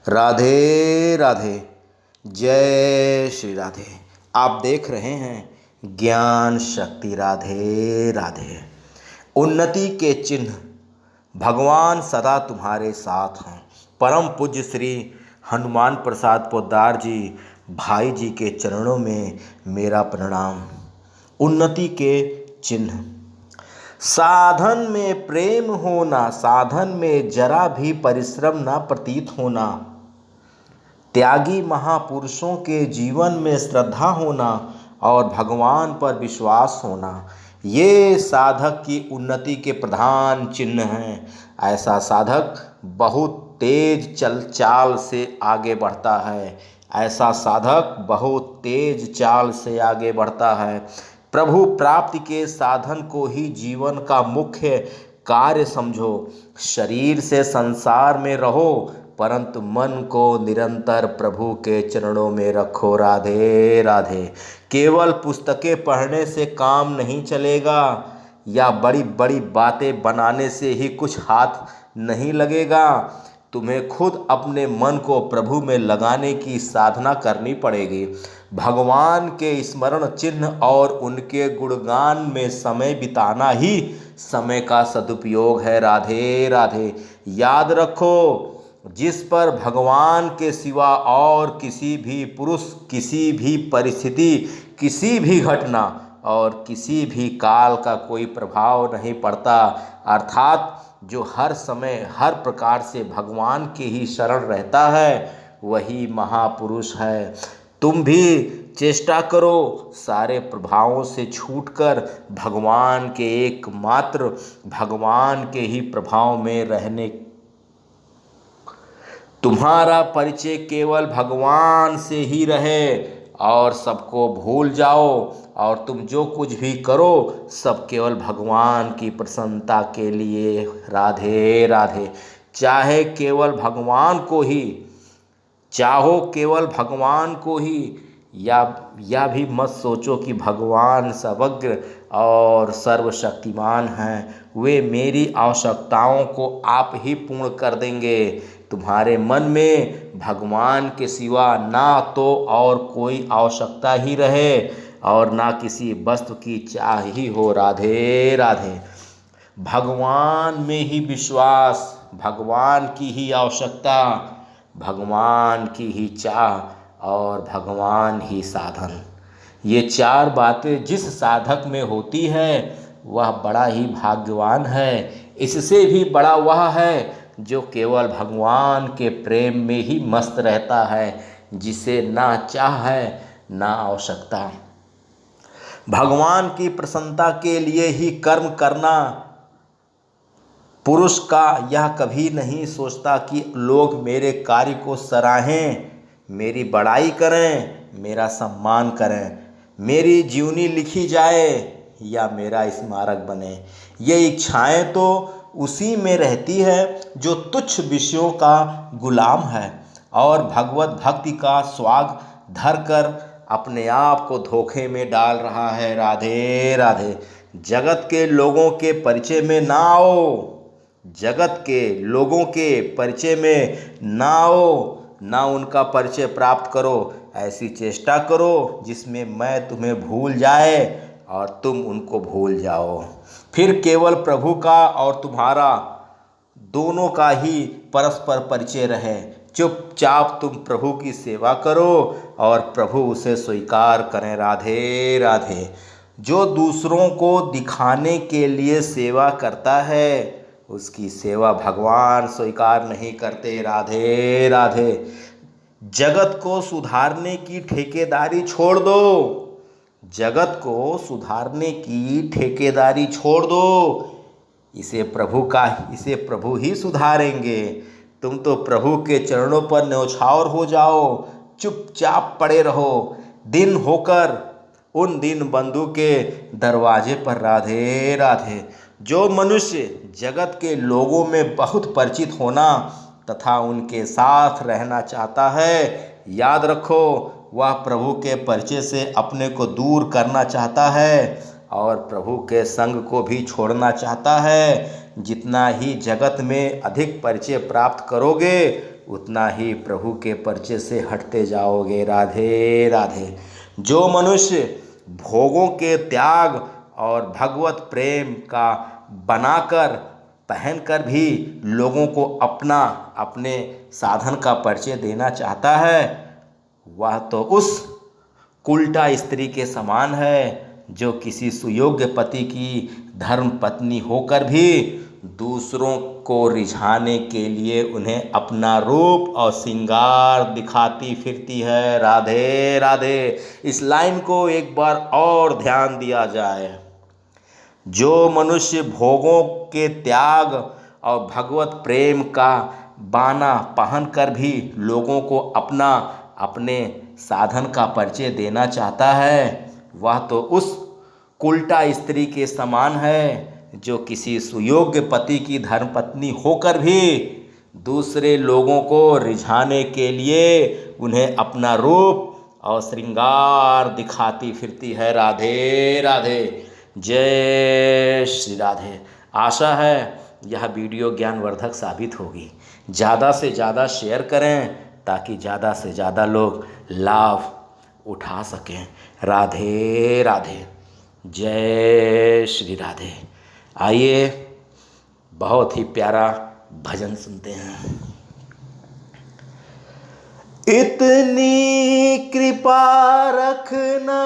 राधे राधे। जय श्री राधे। आप देख रहे हैं ज्ञान शक्ति। राधे राधे। उन्नति के चिन्ह भगवान सदा तुम्हारे साथ हैं। परम पूज्य श्री हनुमान प्रसाद पोद्दार जी भाई जी के चरणों में मेरा प्रणाम। उन्नति के चिन्ह। साधन में प्रेम होना, साधन में जरा भी परिश्रम न प्रतीत होना, त्यागी महापुरुषों के जीवन में श्रद्धा होना और भगवान पर विश्वास होना, ये साधक की उन्नति के प्रधान चिन्ह हैं। ऐसा साधक बहुत तेज चाल से आगे बढ़ता है। ऐसा साधक बहुत तेज चाल से आगे बढ़ता है। प्रभु प्राप्ति के साधन को ही जीवन का मुख्य कार्य समझो। शरीर से संसार में रहो, परंतु मन को निरंतर प्रभु के चरणों में रखो। राधे राधे। केवल पुस्तकें पढ़ने से काम नहीं चलेगा, या बड़ी बड़ी बातें बनाने से ही कुछ हाथ नहीं लगेगा। तुम्हें खुद अपने मन को प्रभु में लगाने की साधना करनी पड़ेगी। भगवान के स्मरण चिन्ह और उनके गुणगान में समय बिताना ही समय का सदुपयोग है। राधे राधे। याद रखो, जिस पर भगवान के सिवा और किसी भी पुरुष, किसी भी परिस्थिति, किसी भी घटना और किसी भी काल का कोई प्रभाव नहीं पड़ता, अर्थात जो हर समय हर प्रकार से भगवान के ही शरण रहता है, वही महापुरुष है। तुम भी चेष्टा करो सारे प्रभावों से छूटकर भगवान के एकमात्र भगवान के ही प्रभाव में रहने। तुम्हारा परिचय केवल भगवान से ही रहे और सबको भूल जाओ, और तुम जो कुछ भी करो सब केवल भगवान की प्रसन्नता के लिए। राधे राधे। चाहे केवल भगवान को ही, चाहो केवल भगवान को ही, या भी मत सोचो कि भगवान सर्वज्ञ और सर्वशक्तिमान हैं। वे मेरी आवश्यकताओं को आप ही पूर्ण कर देंगे। तुम्हारे मन में भगवान के सिवा ना तो और कोई आवश्यकता ही रहे और ना किसी वस्तु की चाह ही हो। राधे राधे। भगवान में ही विश्वास, भगवान की ही आवश्यकता, भगवान की ही चाह और भगवान ही साधन, ये चार बातें जिस साधक में होती है वह बड़ा ही भाग्यवान है। इससे भी बड़ा वह है जो केवल भगवान के प्रेम में ही मस्त रहता है, जिसे ना चाह है ना आवश्यकता। भगवान की प्रसन्नता के लिए ही कर्म करना पुरुष का यह कभी नहीं सोचता कि लोग मेरे कार्य को सराहें, मेरी बड़ाई करें, मेरा सम्मान करें, मेरी जीवनी लिखी जाए या मेरा स्मारक बने। ये इच्छाएं तो उसी में रहती है जो तुच्छ विषयों का गुलाम है और भगवत भक्ति का स्वाग धरकर अपने आप को धोखे में डाल रहा है। राधे राधे। जगत के लोगों के परिचय में ना आओ, जगत के लोगों के परिचय में ना आओ, ना उनका परिचय प्राप्त करो। ऐसी चेष्टा करो जिसमें मैं तुम्हें भूल जाए और तुम उनको भूल जाओ। फिर केवल प्रभु का और तुम्हारा दोनों का ही परस्पर परिचय रहे। चुपचाप तुम प्रभु की सेवा करो और प्रभु उसे स्वीकार करें। राधे राधे। जो दूसरों को दिखाने के लिए सेवा करता है उसकी सेवा भगवान स्वीकार नहीं करते। राधे राधे। जगत को सुधारने की ठेकेदारी छोड़ दो, जगत को सुधारने की ठेकेदारी छोड़ दो। इसे प्रभु ही सुधारेंगे। तुम तो प्रभु के चरणों पर न्यौछावर हो जाओ, चुपचाप पड़े रहो। दिन होकर उन दिन बंधु के दरवाजे पर। राधे राधे। जो मनुष्य जगत के लोगों में बहुत परिचित होना तथा उनके साथ रहना चाहता है, याद रखो वह प्रभु के परिचय से अपने को दूर करना चाहता है और प्रभु के संग को भी छोड़ना चाहता है। जितना ही जगत में अधिक परिचय प्राप्त करोगे उतना ही प्रभु के परिचय से हटते जाओगे। राधे राधे। जो मनुष्य भोगों के त्याग और भगवत प्रेम का बनाकर पहनकर भी लोगों को अपने साधन का परिचय देना चाहता है, वह तो उस उल्टा स्त्री के समान है जो किसी सुयोग्य पति की धर्म पत्नी होकर भी दूसरों को रिझाने के लिए उन्हें अपना रूप और श्रृंगार दिखाती फिरती है। राधे राधे। इस लाइन को एक बार और ध्यान दिया जाए। जो मनुष्य भोगों के त्याग और भगवत प्रेम का बाना पहनकर भी लोगों को अपने साधन का परिचय देना चाहता है, वह तो उस उल्टा स्त्री के समान है जो किसी सुयोग्य पति की धर्मपत्नी होकर भी दूसरे लोगों को रिझाने के लिए उन्हें अपना रूप और श्रृंगार दिखाती फिरती है। राधे राधे। जय श्री राधे। आशा है यह वीडियो ज्ञानवर्धक साबित होगी। ज़्यादा से ज़्यादा शेयर करें ताकि ज़्यादा से ज़्यादा लोग लाभ उठा सकें। राधे राधे। जय श्री राधे। आइए बहुत ही प्यारा भजन सुनते हैं। इतनी कृपा रखना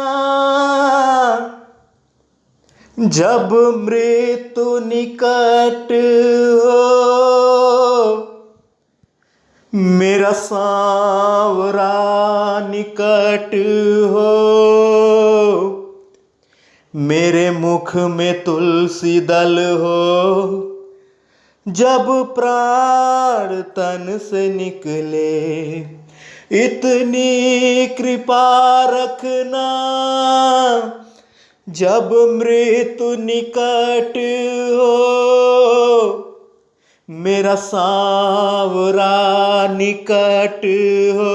जब मृत्यु निकट हो, मेरा सांवरा निकट हो, मेरे मुख में तुलसी दल हो, जब प्राण तन से निकले। इतनी कृपा रखना जब मृत्यु निकट हो, मेरा सांवरा निकट हो,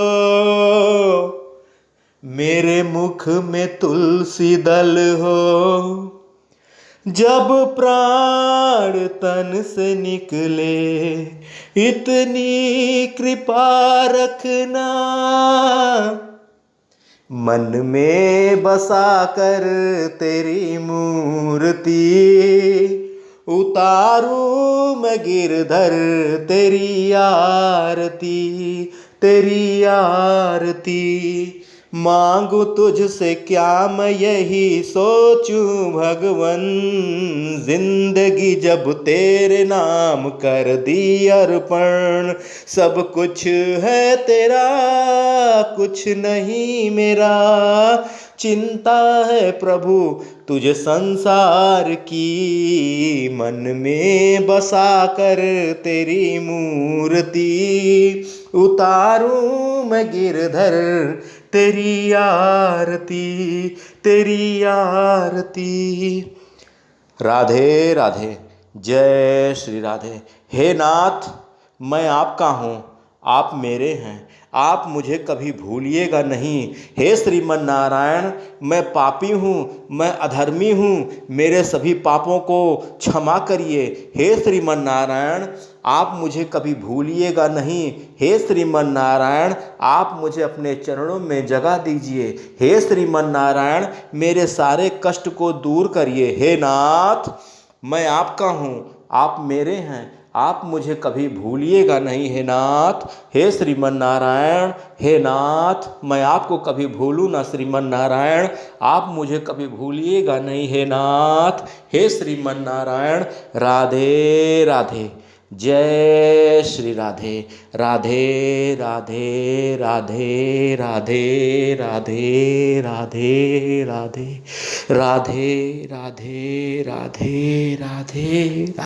मेरे मुख में तुलसी दल हो, जब प्राण तन से निकले। इतनी कृपा रखना मन में बसा कर तेरी मूर्ति, उतारूं मैं गिरधर तेरी आरती, तेरी आरती। मांगू तुझसे क्या मैं यही सोचूं भगवन, जिंदगी जब तेरे नाम कर दी अर्पण। सब कुछ है तेरा कुछ नहीं मेरा, चिंता है प्रभु तुझे संसार की। मन में बसा कर तेरी मूर्ति, उतारूं मैं गिरधर तेरी आरती, तेरी आरती। राधे राधे। जय श्री राधे। हे नाथ, मैं आपका हूँ, आप मेरे हैं, आप मुझे कभी भूलिएगा नहीं। हे श्रीमन नारायण, मैं पापी हूँ, मैं अधर्मी हूँ, मेरे सभी पापों को क्षमा करिए। हे श्रीमन नारायण, आप मुझे कभी भूलिएगा नहीं। हे श्रीमन नारायण, आप मुझे अपने चरणों में जगह दीजिए। हे श्रीमन नारायण, मेरे सारे कष्ट को दूर करिए। हे नाथ, मैं आपका हूँ, आप मेरे हैं, आप मुझे कभी भूलिएगा नहीं। हे नाथ, हे श्रीमन नारायण, हे नाथ, मैं आपको कभी भूलूँ ना श्रीमन नारायण, आप मुझे कभी भूलिएगा नहीं। हे नाथ, हे श्रीमन नारायण। राधे राधे। जय श्री राधे। राधे राधे राधे राधे राधे राधे राधे राधे राधे राधे राधे।